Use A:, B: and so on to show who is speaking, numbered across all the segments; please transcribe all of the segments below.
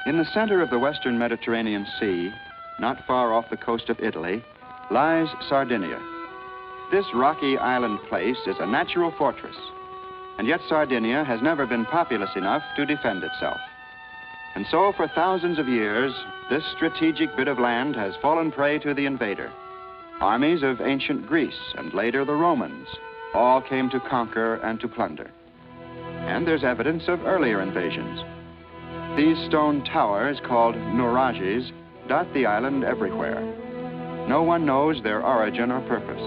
A: In the center of the western Mediterranean Sea, not far off the coast of Italy, lies Sardinia. This rocky island place is a natural fortress, and yet Sardinia has never been populous enough to defend itself. And so for thousands of years, this strategic bit of land has fallen prey to the invader. Armies of ancient Greece and later the Romans all came to conquer and to plunder. And there's evidence of earlier invasions. These stone towers, called nurages, dot the island everywhere. No one knows their origin or purpose,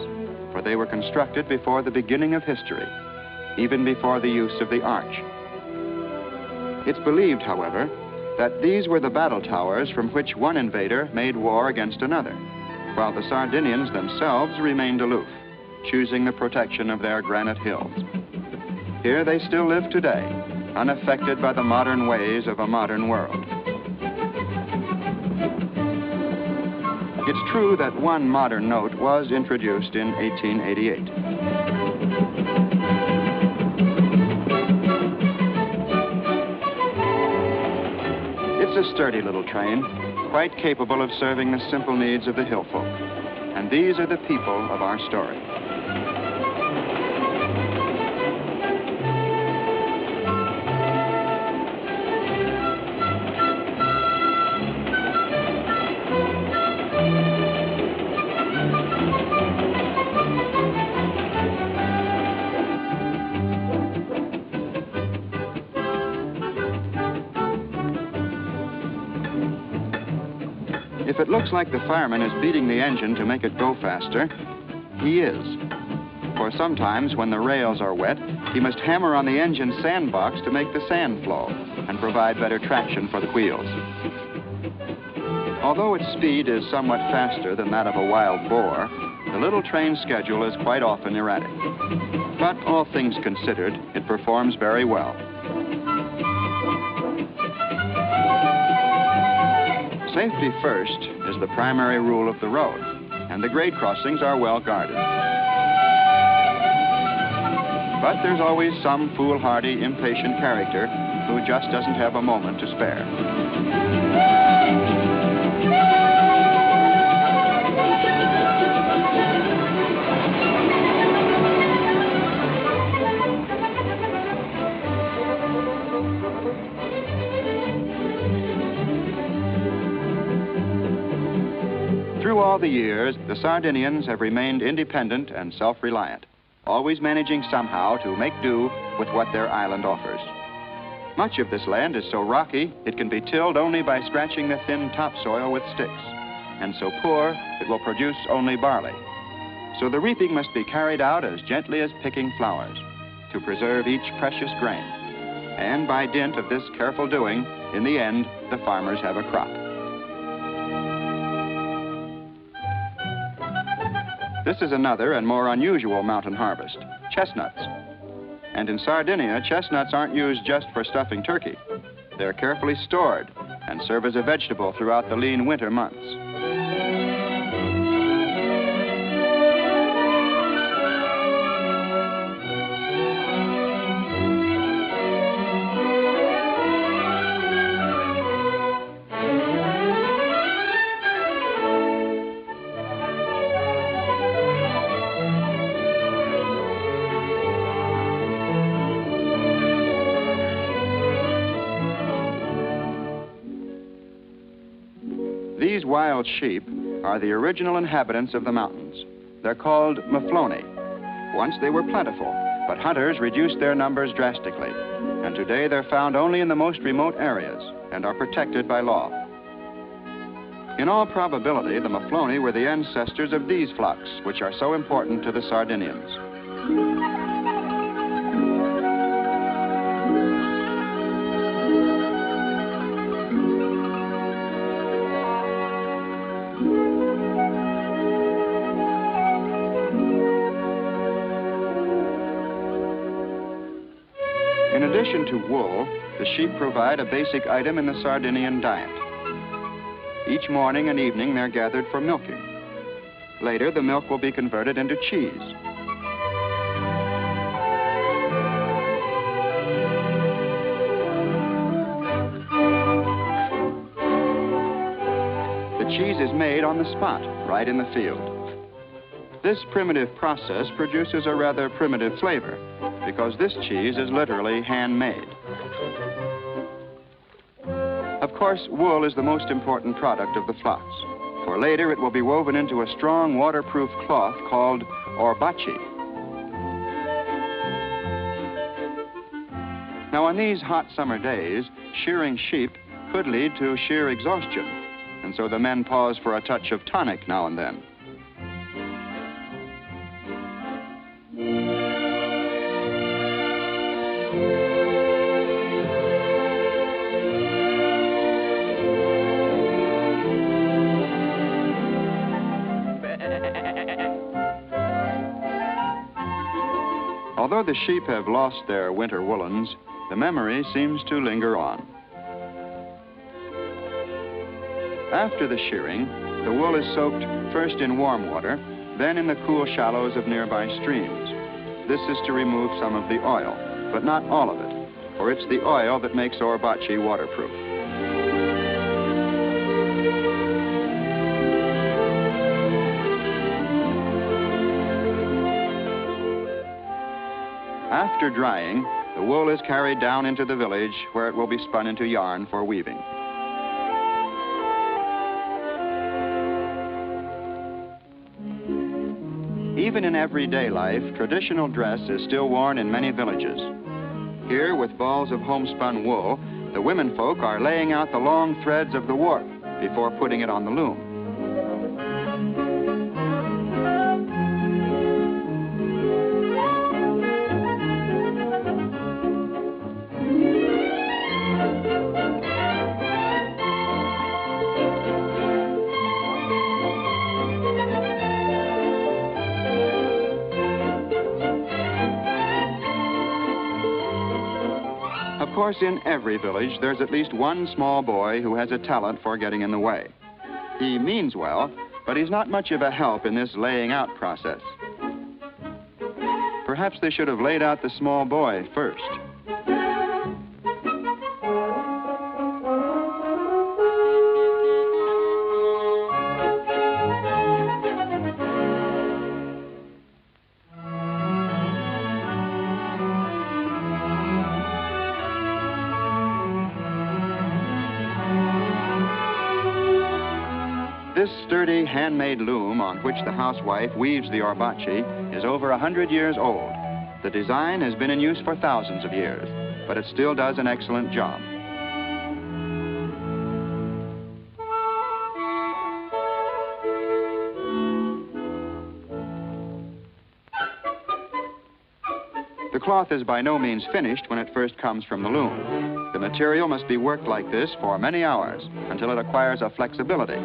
A: for they were constructed before the beginning of history, even before the use of the arch. It's believed, however, that these were the battle towers from which one invader made war against another, while the Sardinians themselves remained aloof, choosing the protection of their granite hills. Here they still live today, unaffected by the modern ways of a modern world. It's true that one modern note was introduced in 1888. It's a sturdy little train, quite capable of serving the simple needs of the hill folk. And these are the people of our story. If it looks like the fireman is beating the engine to make it go faster, he is. For sometimes when the rails are wet, he must hammer on the engine sandbox to make the sand flow and provide better traction for the wheels. Although its speed is somewhat faster than that of a wild boar, the little train schedule is quite often erratic. But all things considered, it performs very well. Safety first is the primary rule of the road, and the grade crossings are well guarded. But there's always some foolhardy, impatient character who just doesn't have a moment to spare. Through all the years, the Sardinians have remained independent and self-reliant, always managing somehow to make do with what their island offers. Much of this land is so rocky, it can be tilled only by scratching the thin topsoil with sticks, and so poor, it will produce only barley. So the reaping must be carried out as gently as picking flowers, to preserve each precious grain. And by dint of this careful doing, in the end, the farmers have a crop. This is another and more unusual mountain harvest, chestnuts. And in Sardinia, chestnuts aren't used just for stuffing turkey. They're carefully stored and serve as a vegetable throughout the lean winter months. These wild sheep are the original inhabitants of the mountains. They're called mufloni. Once they were plentiful, but hunters reduced their numbers drastically. And today they're found only in the most remote areas and are protected by law. In all probability, the mufloni were the ancestors of these flocks, which are so important to the Sardinians. In addition to wool, the sheep provide a basic item in the Sardinian diet. Each morning and evening they're gathered for milking. Later, the milk will be converted into cheese. cheese is made on the spot, right in the field. This primitive process produces a rather primitive flavor, because this cheese is literally handmade. Of course, wool is the most important product of the flocks, for later it will be woven into a strong waterproof cloth called orbachi. Now, on these hot summer days, shearing sheep could lead to sheer exhaustion, and so the men pause for a touch of tonic now and then. Although the sheep have lost their winter woolens, the memory seems to linger on. After the shearing, the wool is soaked first in warm water, then in the cool shallows of nearby streams. This is to remove some of the oil, but not all of it, for it's the oil that makes orbachi waterproof. After drying, the wool is carried down into the village where it will be spun into yarn for weaving. Even in everyday life, traditional dress is still worn in many villages. Here, with balls of homespun wool, the women folk are laying out the long threads of the warp before putting it on the loom. Of course, in every village, there's at least one small boy who has a talent for getting in the way. He means well, but he's not much of a help in this laying out process. Perhaps they should have laid out the small boy first. This sturdy handmade loom on which the housewife weaves the orbachi is over 100 years old. The design has been in use for thousands of years, but it still does an excellent job. The cloth is by no means finished when it first comes from the loom. The material must be worked like this for many hours until it acquires a flexibility.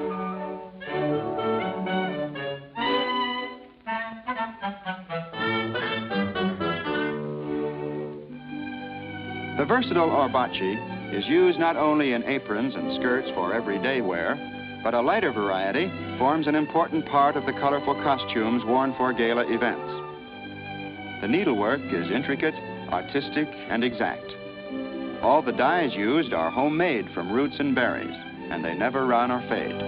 A: The versatile orbachi is used not only in aprons and skirts for everyday wear, but a lighter variety forms an important part of the colorful costumes worn for gala events. The needlework is intricate, artistic, and exact. All the dyes used are homemade from roots and berries, and they never run or fade.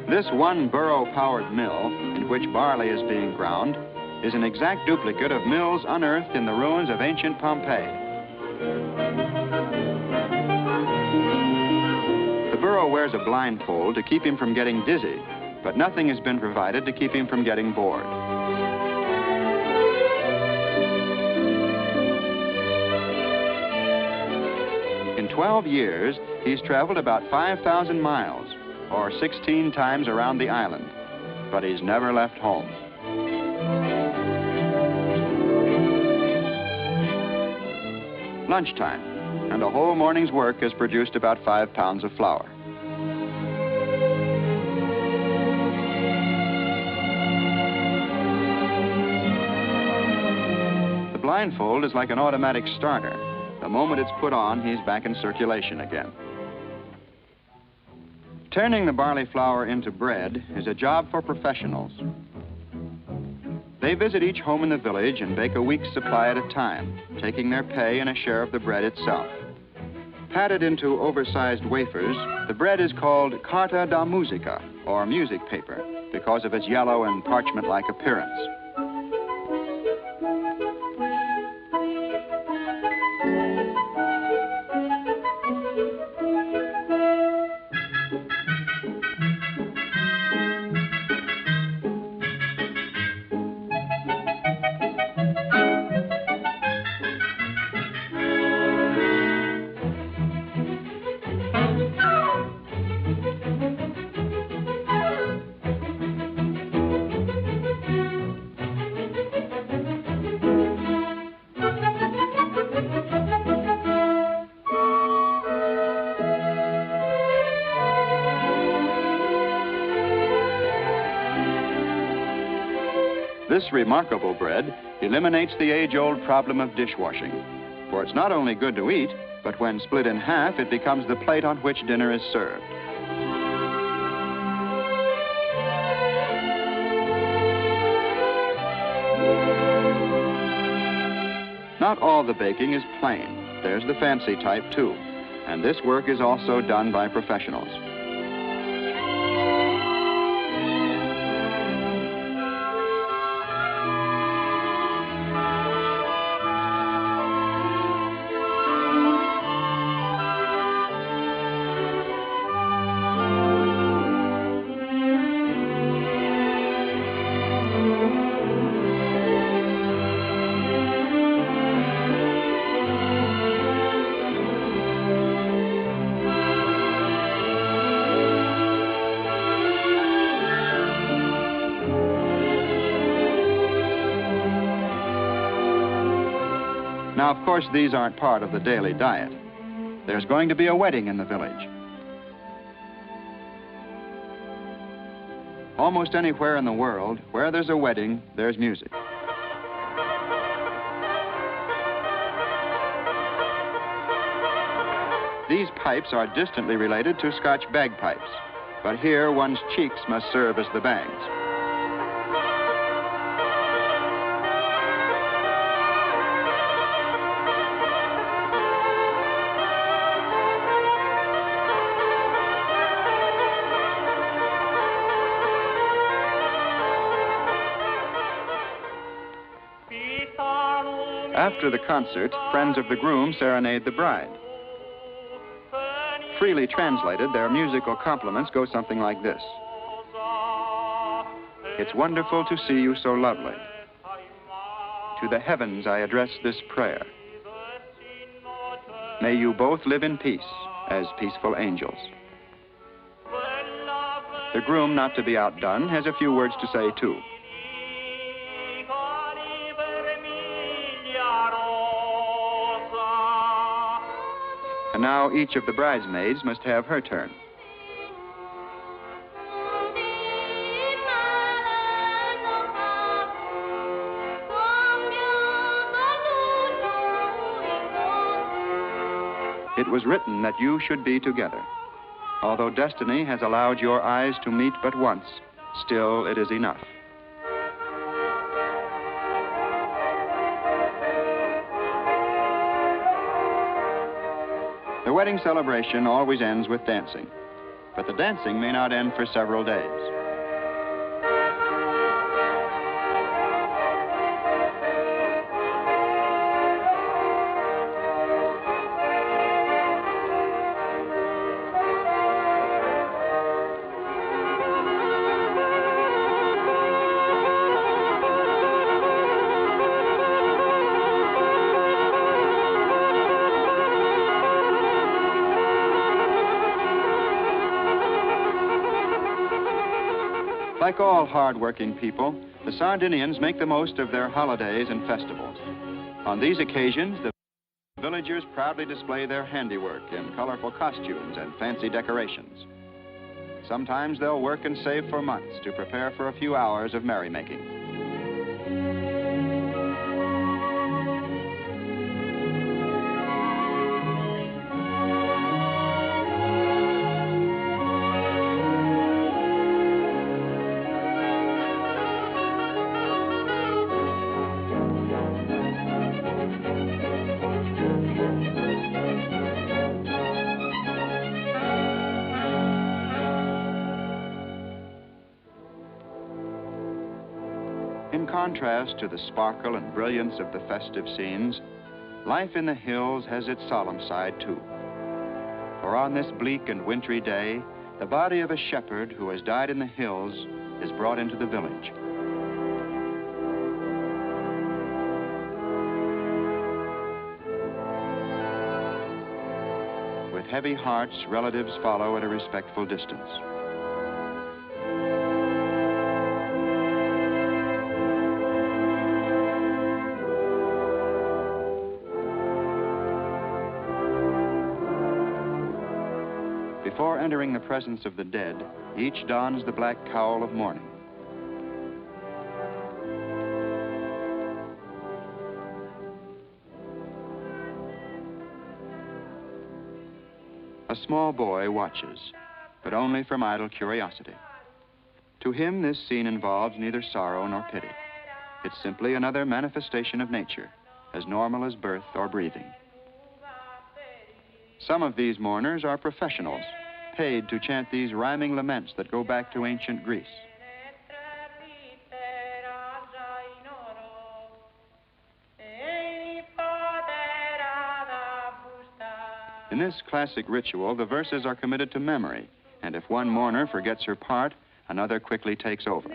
A: This one burrow-powered mill, in which barley is being ground, is an exact duplicate of mills unearthed in the ruins of ancient Pompeii. The burro wears a blindfold to keep him from getting dizzy, but nothing has been provided to keep him from getting bored. In 12 years, he's traveled about 5,000 miles, or 16 times around the island, but he's never left home. Lunchtime, and a whole morning's work has produced about 5 pounds of flour. The blindfold is like an automatic starter. The The moment it's put on, he's back in circulation again. Turning the barley flour into bread is a job for professionals. They visit each home in the village and bake a week's supply at a time, taking their pay and a share of the bread itself. Patted into oversized wafers, the bread is called carta da musica, or music paper, because of its yellow and parchment-like appearance. This remarkable bread eliminates the age-old problem of dishwashing, for it's not only good to eat, but when split in half, it becomes the plate on which dinner is served. Not all the baking is plain. There's the fancy type, too, and this work is also done by professionals. Now, of course, these aren't part of the daily diet. There's going to be a wedding in the village. Almost anywhere in the world, where there's a wedding, there's music. These pipes are distantly related to Scotch bagpipes, but here one's cheeks must serve as the bangs. After the concert, friends of the groom serenade the bride. Freely translated, their musical compliments go something like this. It's wonderful to see you so lovely. To the heavens I address this prayer. May you both live in peace as peaceful angels. The groom, not to be outdone, has a few words to say too. And now each of the bridesmaids must have her turn. It was written that you should be together. Although destiny has allowed your eyes to meet but once, still it is enough. The wedding celebration always ends with dancing, but the dancing may not end for several days. Like all hard-working people, the Sardinians make the most of their holidays and festivals. On these occasions, the villagers proudly display their handiwork in colorful costumes and fancy decorations. Sometimes they'll work and save for months to prepare for a few hours of merrymaking. In contrast to the sparkle and brilliance of the festive scenes, life in the hills has its solemn side too. For on this bleak and wintry day, the body of a shepherd who has died in the hills is brought into the village. With heavy hearts, relatives follow at a respectful distance. Before entering the presence of the dead, each dons the black cowl of mourning. A small boy watches, but only from idle curiosity. To him, this scene involves neither sorrow nor pity. It's simply another manifestation of nature, as normal as birth or breathing. Some of these mourners are professionals, paid to chant these rhyming laments that go back to ancient Greece. In this classic ritual, the verses are committed to memory, and if one mourner forgets her part, another quickly takes over.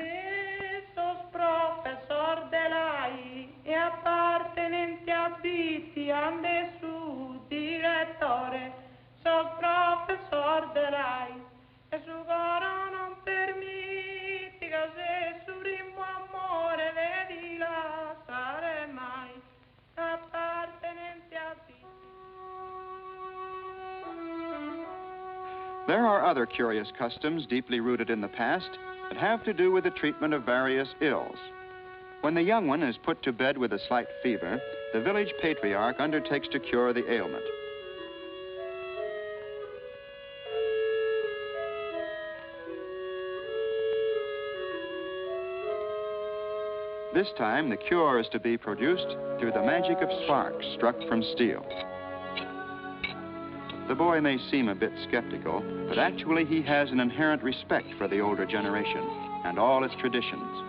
A: There are other curious customs deeply rooted in the past that have to do with the treatment of various ills. When the young one is put to bed with a slight fever, the village patriarch undertakes to cure the ailment. This time, the cure is to be produced through the magic of sparks struck from steel. The boy may seem a bit skeptical, but actually he has an inherent respect for the older generation and all its traditions.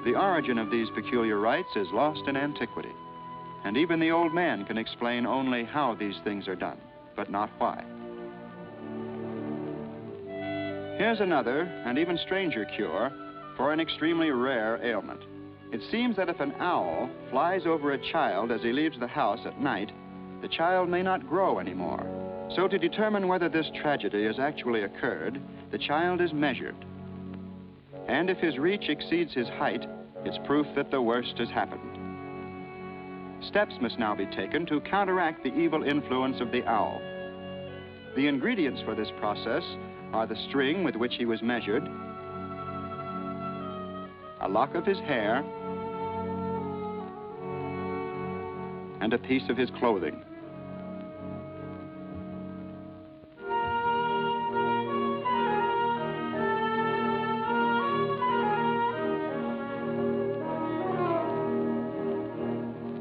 A: The origin of these peculiar rites is lost in antiquity, and even the old man can explain only how these things are done, but not why. Here's another and even stranger cure for an extremely rare ailment. It seems that if an owl flies over a child as he leaves the house at night, the child may not grow anymore. So to determine whether this tragedy has actually occurred, the child is measured. And if his reach exceeds his height, it's proof that the worst has happened. Steps must now be taken to counteract the evil influence of the owl. The ingredients for this process are the string with which he was measured, a lock of his hair, and a piece of his clothing.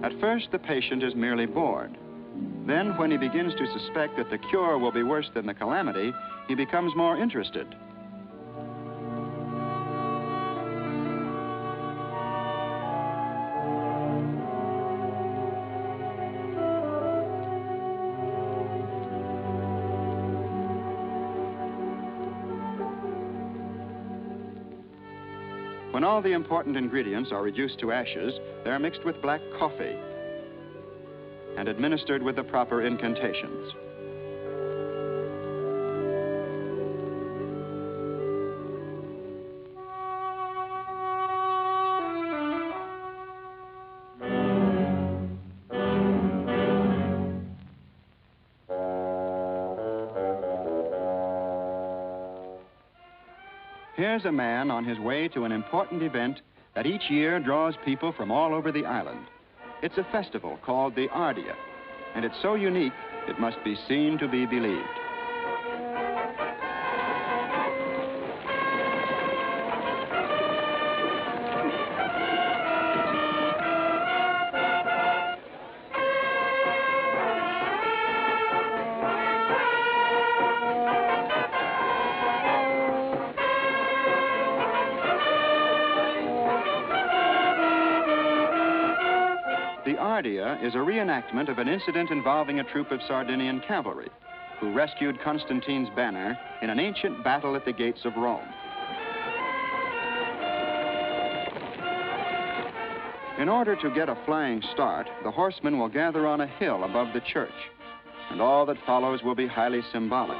A: At first, the patient is merely bored. Then, when he begins to suspect that the cure will be worse than the calamity, he becomes more interested. When all the important ingredients are reduced to ashes, they're mixed with black coffee and administered with the proper incantations. Here's a man on his way to an important event that each year draws people from all over the island. It's a festival called the Ardia, and it's so unique, it must be seen to be believed. The Ardea is a reenactment of an incident involving a troop of Sardinian cavalry who rescued Constantine's banner in an ancient battle at the gates of Rome. In order to get a flying start, the horsemen will gather on a hill above the church, and all that follows will be highly symbolic.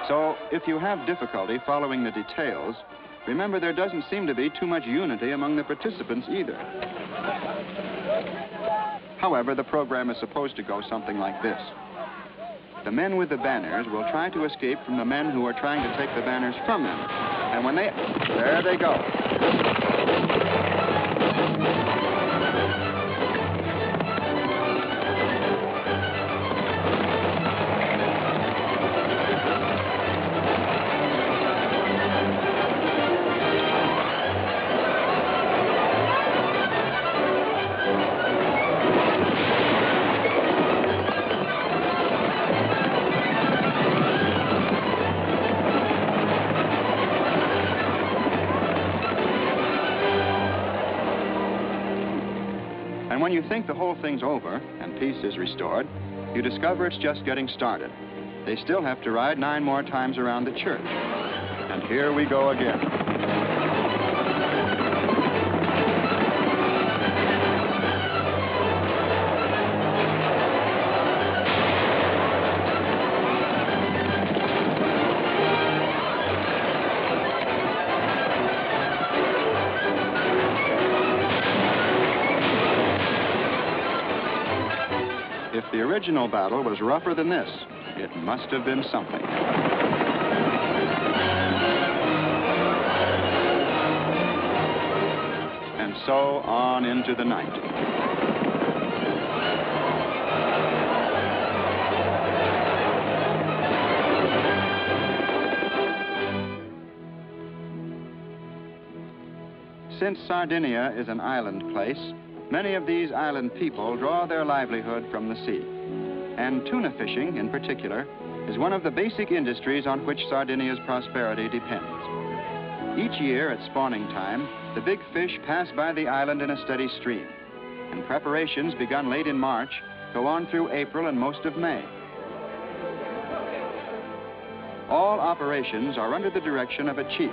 A: So, if you have difficulty following the details, remember there doesn't seem to be too much unity among the participants either. However, the program is supposed to go something like this. The men with the banners will try to escape from the men who are trying to take the banners from them. And when they... there they go. And when you think the whole thing's over and peace is restored, you discover it's just getting started. They still have to ride 9 more times around the church. And here we go again. If the original battle was rougher than this, it must have been something. And so on into the night. Since Sardinia is an island place, many of these island people draw their livelihood from the sea. And tuna fishing, in particular, is one of the basic industries on which Sardinia's prosperity depends. Each year at spawning time, the big fish pass by the island in a steady stream, and preparations begun late in March go on through April and most of May. All operations are under the direction of a chief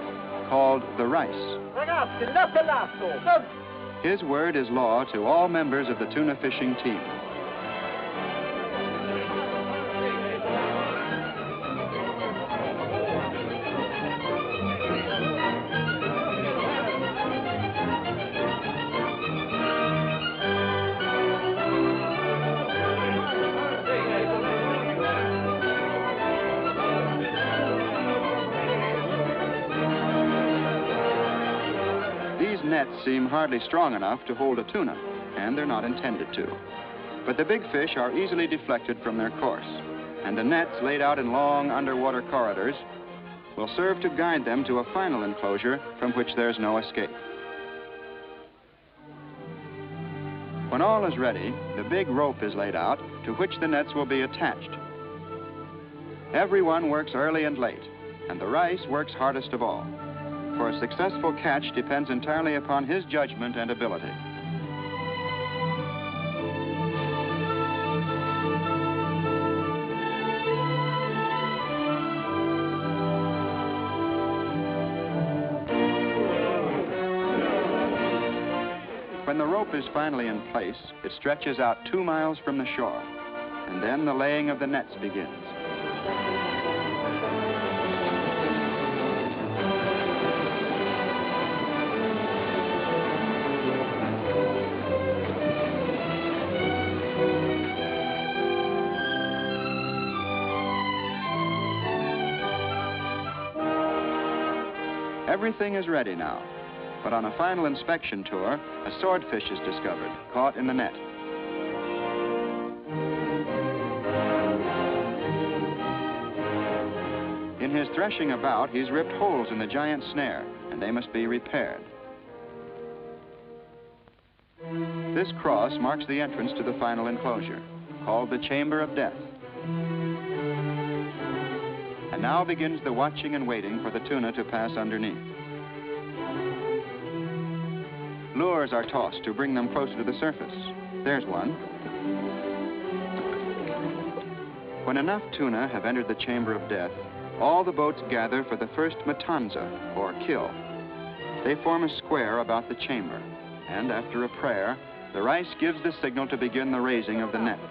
A: called the Rice. His word is law to all members of the tuna fishing team. Nets seem hardly strong enough to hold a tuna, and they're not intended to. But the big fish are easily deflected from their course, and the nets laid out in long underwater corridors will serve to guide them to a final enclosure from which there's no escape. When all is ready, the big rope is laid out to which the nets will be attached. Everyone works early and late, and the Rice works hardest of all. For a successful catch depends entirely upon his judgment and ability. When the rope is finally in place, it stretches out 2 miles from the shore, and then the laying of the nets begins. Everything is ready now, but on a final inspection tour, a swordfish is discovered, caught in the net. In his threshing about, he's ripped holes in the giant snare, and they must be repaired. This cross marks the entrance to the final enclosure, called the Chamber of Death. And now begins the watching and waiting for the tuna to pass underneath. Lures are tossed to bring them closer to the surface, There's one. When enough tuna have entered the chamber of death, all the boats gather for the first matanza, or kill. They form a square about the chamber, and after a prayer, the rice gives the signal to begin the raising of the nets.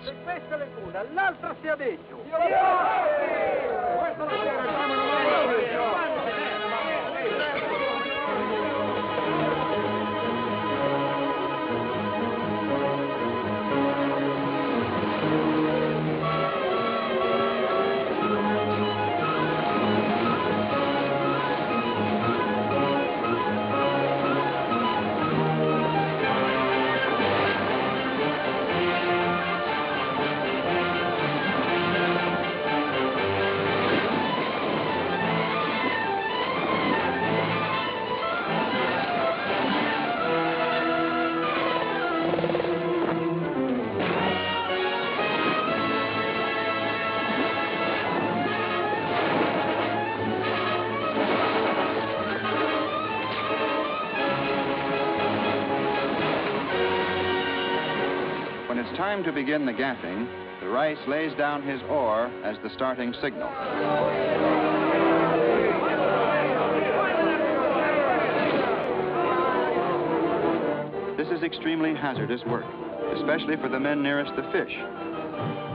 A: When it's time to begin the gaffing, the rice lays down his oar as the starting signal. This is extremely hazardous work, especially for the men nearest the fish.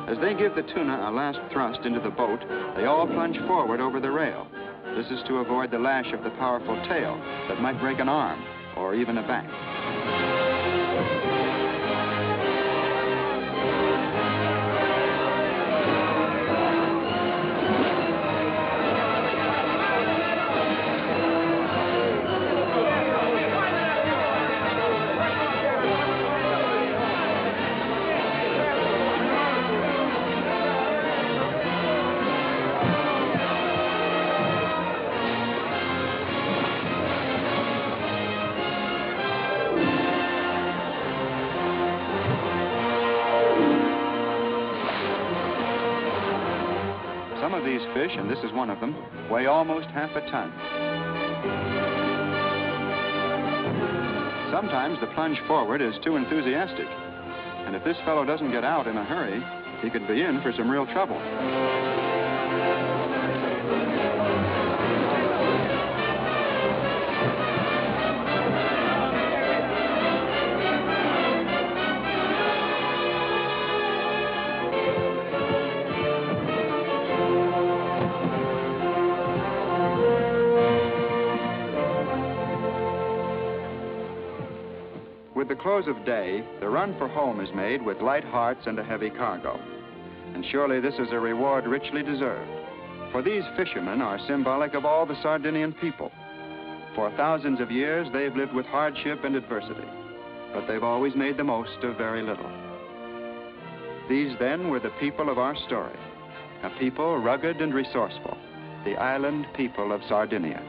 A: As they give the tuna a last thrust into the boat, they all plunge forward over the rail. This is to avoid the lash of the powerful tail that might break an arm or even a back. Some of these fish, and this is one of them, weigh almost half a ton. Sometimes the plunge forward is too enthusiastic, and if this fellow doesn't get out in a hurry, he could be in for some real trouble. With the close of day, the run for home is made with light hearts and a heavy cargo. And surely this is a reward richly deserved. For these fishermen are symbolic of all the Sardinian people. For thousands of years, they've lived with hardship and adversity, but they've always made the most of very little. These, then, were the people of our story, a people rugged and resourceful, the island people of Sardinia.